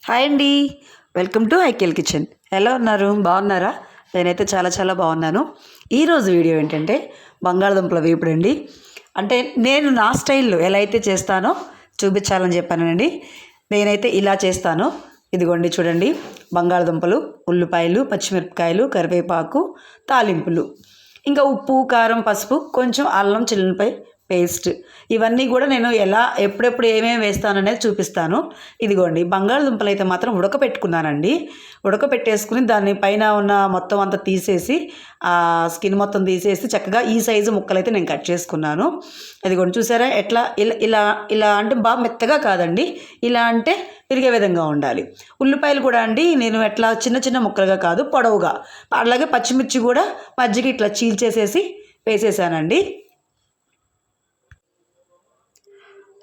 Hi అండి. Welcome to ఐకేల్ kitchen. ఎలా ఉన్నారు? బాగున్నారా? నేనైతే చాలా చాలా బాగున్నాను. ఈరోజు వీడియో ఏంటంటే బంగాళదుంపల వేపుడండి. అంటే నేను నా స్టైల్లో ఎలా అయితే చేస్తానో చూపించాలని చెప్పానండి. నేనైతే ఇలా చేస్తాను. ఇదిగోండి చూడండి, బంగాళదుంపలు, ఉల్లిపాయలు, పచ్చిమిరపకాయలు, కరివేపాకు, తాలింపులు, ఇంకా ఉప్పు, కారం, పసుపు, కొంచెం అల్లం చిల్లిపాయ పేస్ట్, ఇవన్నీ కూడా నేను ఎలా ఎప్పుడెప్పుడు ఏమేమి వేస్తాననేది చూపిస్తాను. ఇదిగోండి బంగాళదుంపలు అయితే మాత్రం ఉడకపెట్టుకున్నానండి. ఉడకపెట్టేసుకుని దాని పైన ఉన్న మొత్తం అంతా తీసేసి, స్కిన్ మొత్తం తీసేసి చక్కగా ఈ సైజు ముక్కలైతే నేను కట్ చేసుకున్నాను. ఇదిగోండి చూసారా ఎట్లా, ఇలా ఇలా ఇలా అంటే బాగా మెత్తగా కాదండి, ఇలా అంటే తిరిగే విధంగా ఉండాలి. ఉల్లిపాయలు కూడా అండి నేను ఎట్లా చిన్న చిన్న ముక్కలుగా కాదు, పొడవుగా. అలాగే పచ్చిమిర్చి కూడా మజ్జిగ ఇట్లా చీల్చేసేసి వేసేసానండి.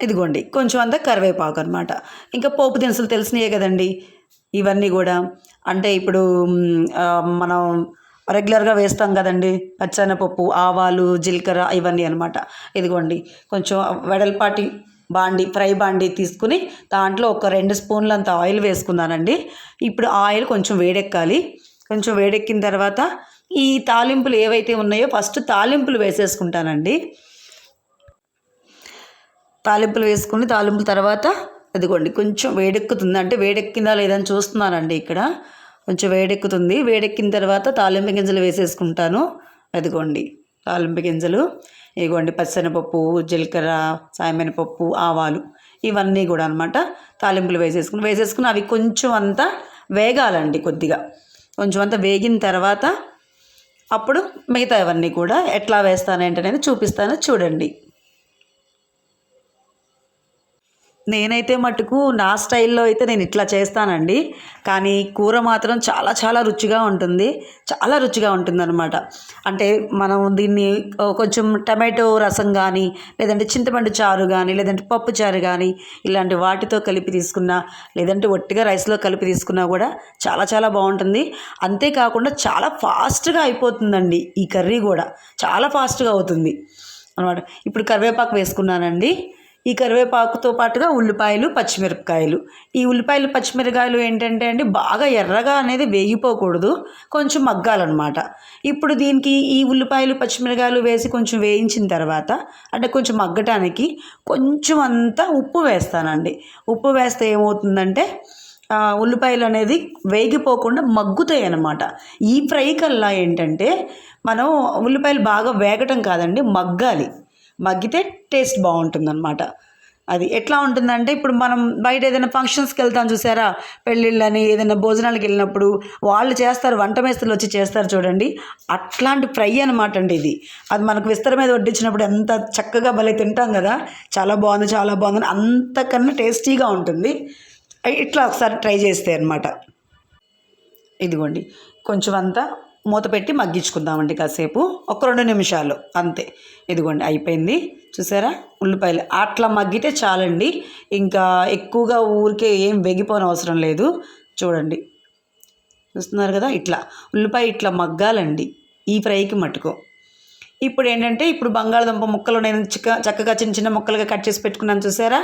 ఇదిగోండి కొంచెం అంతా కరివేపాకు అనమాట. ఇంకా పోపు దినుసులు తెలిసినాయే కదండి ఇవన్నీ కూడా. అంటే ఇప్పుడు మనం రెగ్యులర్గా వేస్తాం కదండి, పచ్చెనపప్పు, ఆవాలు, జీలకర్ర, ఇవన్నీ అనమాట. ఇదిగోండి కొంచెం వెడల్పాటి ఫ్రై బాండి తీసుకుని దాంట్లో ఒక 2 స్పూన్లంత ఆయిల్ వేసుకున్నానండి. ఇప్పుడు ఆయిల్ కొంచెం వేడెక్కాలి. కొంచెం వేడెక్కిన తర్వాత ఈ తాలింపులు ఏవైతే ఉన్నాయో ఫస్ట్ తాలింపులు వేసేసుకుంటానండి. తాలింపులు వేసుకుని తాలింపుల తర్వాత ఇదిగోండి కొంచెం వేడెక్కుతుంది, అంటే వేడెక్కిందా లేదని చూస్తున్నానండి ఇక్కడ. కొంచెం వేడెక్కుతుంది. వేడెక్కిన తర్వాత తాలింపు గింజలు వేసేసుకుంటాను. అదిగోండి తాలింపు గింజలు, ఇదిగోండి పచ్చెనపప్పు, జీలకర్ర, సాయమినపప్పు, ఆవాలు, ఇవన్నీ కూడా అనమాట తాలింపులు వేసేసుకుని అవి కొంచెం అంతా వేగాలండి. కొద్దిగా కొంచెం అంతా వేగిన తర్వాత అప్పుడు మిగతా ఇవన్నీ కూడా ఎట్లా వేస్తానేంటనేది చూపిస్తాను చూడండి. నేనైతే మటుకు నా స్టైల్లో అయితే నేను ఇట్లా చేస్తానండి. కానీ కూర మాత్రం చాలా చాలా రుచిగా ఉంటుంది. చాలా రుచిగా ఉంటుందన్నమాట. అంటే మనం దీన్ని కొంచెం టమాటో రసం కానీ, లేదంటే చింతపండు చారు కానీ, లేదంటే పప్పు చారు కానీ, ఇలాంటి వాటితో కలిపి తీసుకున్నా, లేదంటే ఒట్టిగా రైస్లో కలిపి తీసుకున్నా కూడా చాలా చాలా బాగుంటుంది. అంతేకాకుండా చాలా ఫాస్ట్గా అయిపోతుందండి ఈ కర్రీ కూడా. చాలా ఫాస్ట్గా అవుతుంది అనమాట. ఇప్పుడు కరివేపాకు వేసుకున్నానండి. ఈ కరివేపాకుతో పాటుగా ఉల్లిపాయలు, పచ్చిమిరపకాయలు. ఈ ఉల్లిపాయలు, పచ్చిమిరపకాయలు ఏంటంటే అండి బాగా ఎర్రగా అనేది వేగిపోకూడదు, కొంచెం మగ్గాలన్నమాట. ఇప్పుడు దీనికి ఈ ఉల్లిపాయలు, పచ్చిమిరపకాయలు వేసి కొంచెం వేయించిన తర్వాత, అంటే కొంచెం మగ్గటానికి కొంచెం అంతా ఉప్పు వేస్తానండి. ఉప్పు వేస్తే ఏమవుతుందంటే ఉల్లిపాయలు అనేది వేగిపోకుండా మగ్గుతాయి అన్నమాట. ఈ ఫ్రై కల్లా ఏంటంటే మనం ఉల్లిపాయలు బాగా వేగటం కాదండి, మగ్గాలి. మగ్గితే టేస్ట్ బాగుంటుందన్నమాట. అది ఎట్లా ఉంటుందంటే ఇప్పుడు మనం బయట ఏదైనా ఫంక్షన్స్కి వెళ్తాం చూసారా, పెళ్ళిళ్ళని ఏదైనా భోజనాలకు వెళ్ళినప్పుడు వాళ్ళు చేస్తారు, వంట మేస్త్రులు వచ్చి చేస్తారు చూడండి, అట్లాంటి ఫ్రై అనమాట అండి ఇది. అది మనకు విస్తర మీద వడ్డించినప్పుడు ఎంత చక్కగా భలే తింటాం కదా, చాలా బాగుంది చాలా బాగుందని, అంతకన్నా టేస్టీగా ఉంటుంది ఇట్లా ఒకసారి ట్రై చేస్తే అనమాట. ఇదిగోండి కొంచెం అంతా మూత పెట్టి మగ్గించుకుందామండి కాసేపు, ఒక 2 నిమిషాలు అంతే. ఇదిగోండి అయిపోయింది చూసారా. ఉల్లిపాయలు అట్లా మగ్గితే చాలండి, ఇంకా ఎక్కువగా ఊరికే ఏం వేగిపోని అవసరం లేదు. చూడండి చూస్తున్నారు కదా, ఇట్లా ఉల్లిపాయ ఇట్లా మగ్గాలండి ఈ ఫ్రైకి మటుకు. ఇప్పుడు ఏంటంటే ఇప్పుడు బంగాళదుంప ముక్కలు నేను చక్కగా చిన్న చిన్న ముక్కలుగా కట్ చేసి పెట్టుకున్నాను చూసారా.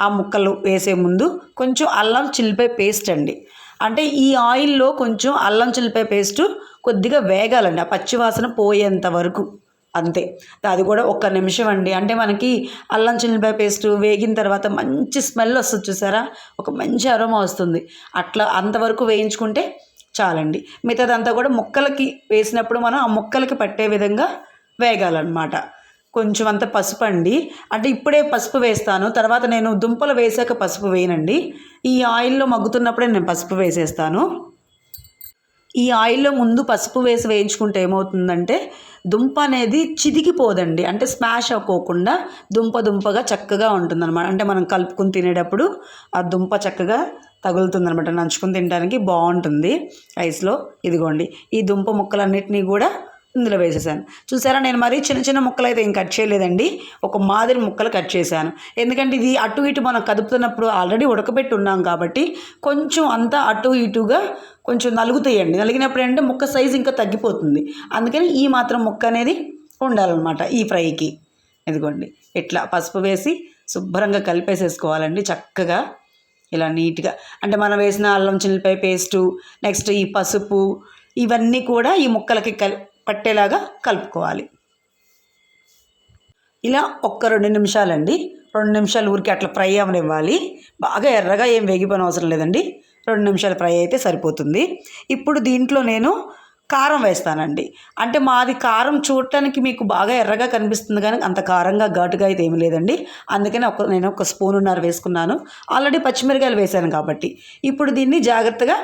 ఆ ముక్కలు వేసే ముందు కొంచెం అల్లం చిల్లిపాయ పేస్ట్ అండి. అంటే ఈ ఆయిల్లో కొంచెం అల్లం చిల్లిపాయ పేస్టు కొద్దిగా వేగాలండి, ఆ పచ్చివాసన పోయేంత వరకు అంతే. అది కూడా 1 నిమిషం అండి. అంటే మనకి అల్లం చిల్లిపాయ పేస్టు వేగిన తర్వాత మంచి స్మెల్ వస్తుంది చూసారా, ఒక మంచి అరోమా వస్తుంది. అట్లా అంతవరకు వేయించుకుంటే చాలండి. మిగతాదంతా కూడా ముక్కలకి వేసినప్పుడు మనం ఆ ముక్కలకి పట్టే విధంగా వేగాలన్నమాట. కొంచెం అంత పసుపు అండి, అంటే ఇప్పుడే పసుపు వేస్తాను, తర్వాత నేను దుంపలు వేసాక పసుపు వేయనండి. ఈ ఆయిల్లో మగ్గుతున్నప్పుడే నేను పసుపు వేసేస్తాను. ఈ ఆయిల్లో ముందు పసుపు వేసి వేయించుకుంటే ఏమవుతుందంటే దుంప అనేది చిదిగిపోదండి, అంటే స్మాష్ అవ్వకుండా దుంపగా చక్కగా ఉంటుందన్నమాట. అంటే మనం కలుపుకుని తినేటప్పుడు ఆ దుంప చక్కగా తగులుతుందనమాట, నంచుకుని తినడానికి బాగుంటుంది రైస్లో. ఇదిగోండి ఈ దుంప ముక్కలన్నిటినీ కూడా ఇందులో వేసేసాను చూసారా. నేను మరీ చిన్న చిన్న ముక్కలు అయితే ఏం కట్ చేయలేదండి, ఒక మాదిరి ముక్కలు కట్ చేశాను. ఎందుకంటే ఇది అటు ఇటు మనం కదుపుతున్నప్పుడు ఆల్రెడీ ఉడకబెట్టి ఉన్నాం కాబట్టి కొంచెం అంతా అటు ఇటుగా కొంచెం నలుగుతాయండి. నలిగినప్పుడు ఏంటంటే ముక్క సైజు ఇంకా తగ్గిపోతుంది, అందుకని ఈ మాత్రం ముక్క అనేది ఉండాలన్నమాట ఈ ఫ్రైకి. ఇదిగోండి ఇట్లా పసుపు వేసి శుభ్రంగా కలిపేసేసుకోవాలండి చక్కగా. ఇలా నీట్గా అంటే మనం వేసిన అల్లం చిల్లిపాయ పేస్టు, నెక్స్ట్ ఈ పసుపు, ఇవన్నీ కూడా ఈ ముక్కలకి పట్టేలాగా కలుపుకోవాలి. ఇలా ఒక్క 2 నిమిషాలండి, 2 నిమిషాలు ఊరికి అట్లా ఫ్రై అవనివ్వాలి. బాగా ఎర్రగా ఏం వేగిపోయిన అవసరం లేదండి, 2 నిమిషాలు ఫ్రై అయితే సరిపోతుంది. ఇప్పుడు దీంట్లో నేను కారం వేస్తానండి. అంటే మాది కారం చూడటానికి మీకు బాగా ఎర్రగా కనిపిస్తుంది కానీ అంత కారంగా ఘాటుగా అయితే ఏమీ లేదండి. అందుకని నేను ఒక స్పూనున్నర వేసుకున్నాను. ఆల్రెడీ పచ్చిమిరకాయలు వేసాను కాబట్టి ఇప్పుడు దీన్ని జాగ్రత్తగా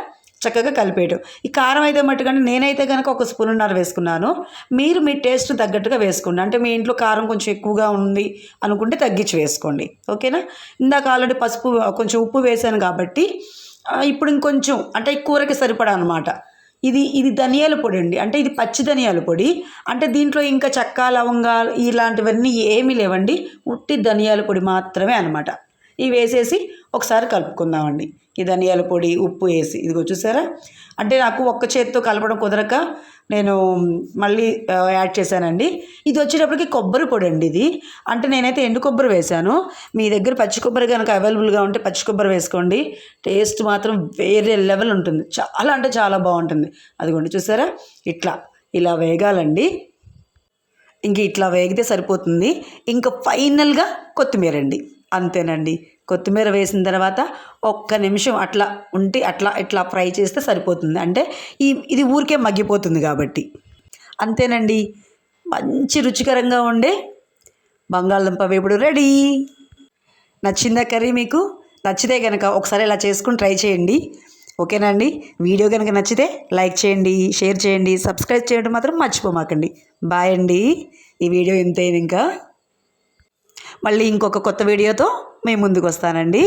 చక్కగా కలిపేయడం. ఈ కారం అయితే మట్టుకంటే నేనైతే కనుక ఒక స్పూనున్నర వేసుకున్నాను. మీరు మీ టేస్ట్ తగ్గట్టుగా వేసుకోండి. అంటే మీ ఇంట్లో కారం కొంచెం ఎక్కువగా ఉంది అనుకుంటే తగ్గించి వేసుకోండి, ఓకేనా. ఇందాక ఆల్రెడీ పసుపు కొంచెం ఉప్పు వేసాను కాబట్టి ఇప్పుడు ఇంకొంచెం అంటే ఈ కూరకి సరిపడా అనమాట. ఇది ధనియాల పొడి అండి, అంటే ఇది పచ్చి ధనియాల పొడి. అంటే దీంట్లో ఇంకా చెక్క, లవంగాలు ఇలాంటివన్నీ ఏమీ లేవండి, ఉట్టి ధనియాల పొడి మాత్రమే అనమాట. ఇవి వేసేసి ఒకసారి కలుపుకుందామండి. ఈ ధనియాల పొడి, ఉప్పు వేసి, ఇదిగో చూసారా. అంటే నాకు ఒక్క చేతితో కలపడం కుదరక నేను మళ్ళీ యాడ్ చేశానండి. ఇది వచ్చేటప్పటికి కొబ్బరి పొడి అండి ఇది. అంటే నేనైతే ఎండు కొబ్బరి వేశాను. మీ దగ్గర పచ్చి కొబ్బరి కనుక అవైలబుల్గా ఉంటే పచ్చి కొబ్బరి వేసుకోండి. టేస్ట్ మాత్రం వేరే లెవెల్ ఉంటుంది, చాలా అంటే చాలా బాగుంటుంది. అదిగోండి చూసారా, ఇలా వేగాలండి. ఇంక ఇట్లా వేగితే సరిపోతుంది. ఇంకా ఫైనల్గా కొత్తిమీర అండి, అంతేనండి. కొత్తిమీర వేసిన తర్వాత ఒక్క నిమిషం అట్లా ఉంటే ఇట్లా ఫ్రై చేస్తే సరిపోతుంది. అంటే ఇది ఊరికే మగ్గిపోతుంది కాబట్టి. అంతేనండి, మంచి రుచికరంగా ఉండే బంగాళదుంప వేపుడు రెడీ. నచ్చిందా కర్రీ? మీకు నచ్చితే కనుక ఒకసారి ఇలా చేసుకుని ట్రై చేయండి, ఓకేనా అండి. వీడియో కనుక నచ్చితే లైక్ చేయండి, షేర్ చేయండి, సబ్స్క్రైబ్ చేయడం మాత్రం మర్చిపోమాకండి. బాయ్ అండి. ఈ వీడియో ఇంతే, ఇంకా మళ్ళీ ఇంకొక కొత్త వీడియోతో మేము ముందుకు వస్తానండి.